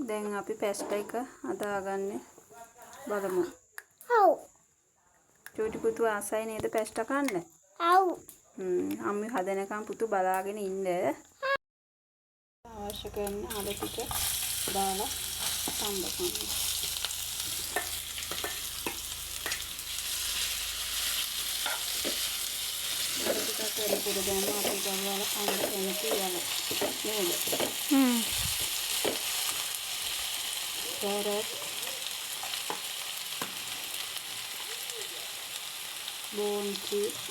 දැන් අපි පැස්ටා එක හදාගන්නේ බලමු. ඔව්. චූටි පුතු ආසයි නේද පැස්ටා කන්න? ඔව්. අම්මි හදනකම් පුතු බලාගෙන ඉන්න. අවශ්‍ය කරන අල ටික දාලා සම්බ කරනවා. අල ටික කරපුර දැම්ම අපි ගාවලා කන්න කැමති යන නේද? carrot, bone cheese,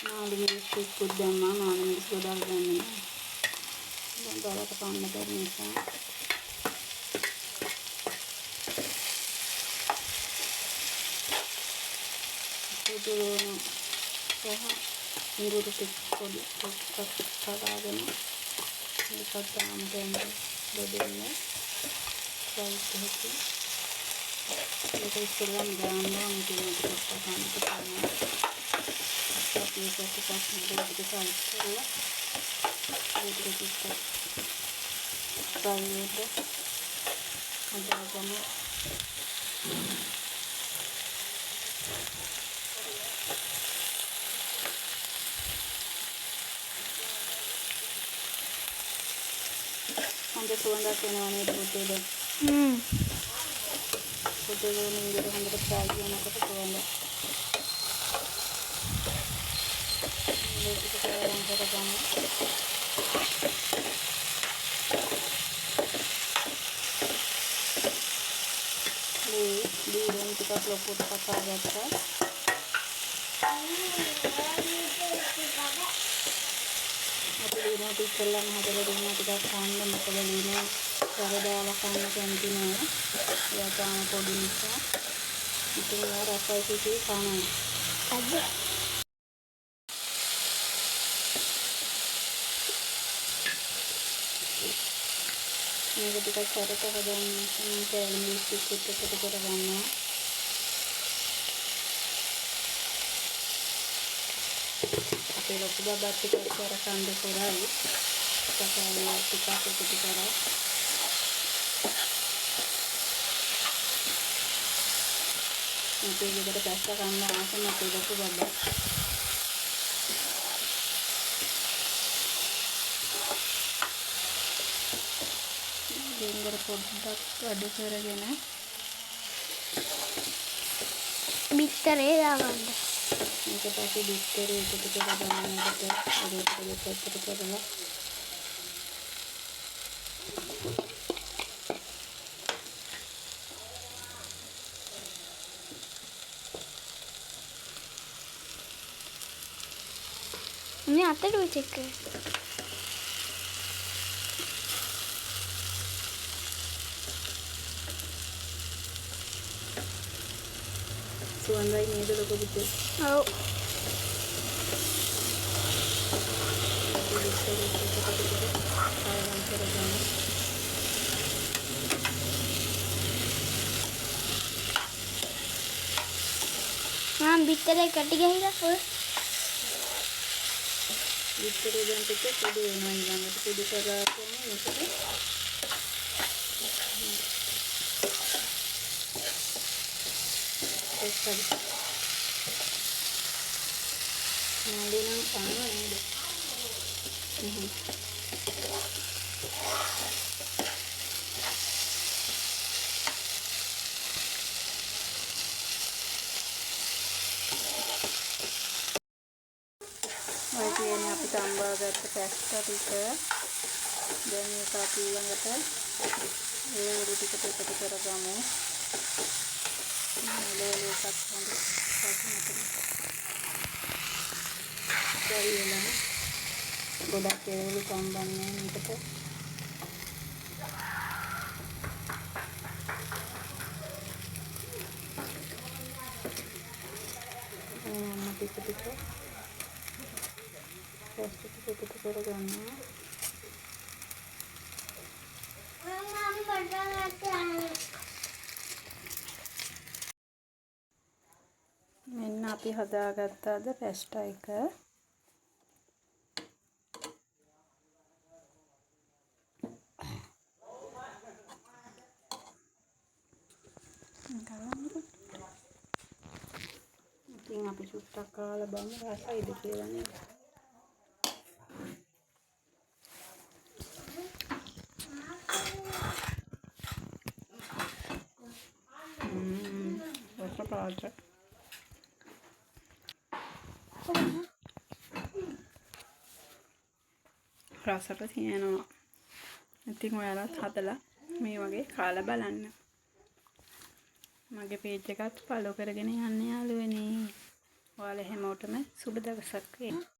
నాలుగు మినిట్స్ తీసుకొద్దామా 4 మినిట్స్ వదలగానే దాని తర్వాత పన్న తరిమేసా పుదీనా సహా ఇంగురు తీసుకొని కడాగను కట్టాము బొడ్డుని ఫ్రై చేసి ඒක ඉස්සෙල්ලාම දානවා මුතුමට කොටන්න කරනවා. අපි ඒක ටිකක් හොඳට සයිස් කරලා ඒක ටිකක් fry එක හදාගමු. හොඳ සුවඳක් එනවා නේද පුතේ? පුතේ නින්දට හොඳට fry වෙනකොට සුවඳ මේක කරන් කරගන්න. දීරන් ටිකක් ලොකුට කපා ගත්තා. අපි දිනන ඉස්සෙල්ලාම හදලා දුන්නා ටිකක් කන්න. මොකද දින කරදාලා කන්න කැමති නෑ. එයා තාම පොඩි නිසා ඉතින් එයා රසයි කිසි කනවා. අද මේක ටිකක් කරට හදන්න මම කැලේ මිස්ටික් එකට කරගන්නවා. අපේ ලොකු බබා ටිකක් කරකන්ද කරයි. සකලා ටිකක් එකතු කරලා අපේ ගෙදර පැස්ටා කන්න ආසම අපේ ලොකු බබා. ගෙදර පොඩ්ඩක් අඩු කරගෙන බිත්තරේ දාගන්න. ඊට පස්සේ බිත්තරේ එකතු කරලා දාන්නකට ඒක දෙකකට කරලා මේ අතට චෙක් කරන්න. සුවඳයි නේද ලොකු පුතේ? ඔව්. මම බිත්තරේ කටි ගහලා ඔය බිත්තරේ දැන් ටික පොඩි වෙනවා ඊළඟට පොඩි කරාගෙන මේකට එක්කයි නෑදෙනම් කනවා නේද? ඔය කියන්නේ අපි තම්බා ගත්ත පැස්ටා ටික දැන් මේක අපි ළඟට ඒවලු ටිකට එකතු කරගමු. ඒවලු එකක් හොඳ පරිවෙලා ගොඩක් ඒවලු සම්බන්ධයෙන් එකට ටික ටික පැස්ටා ටික එකතු කරගන්නවා. මෙන්න අපි හදාගත්ත අද පැස්ටා එක. ඉතින් අපි චුට්ටක් කාලා බලමු රසයිද කියලා නේද. රස පාට. රසට තියෙනවා. ඉතින් ඔයාලත් හදලා මේ වගේ කාලා බලන්න. මගේ පේජ් එකත් ෆලෝ කරගෙන යන්න යාළුවනේ. ඔයාලා හැමෝටම සුබ දවසක් වේවා.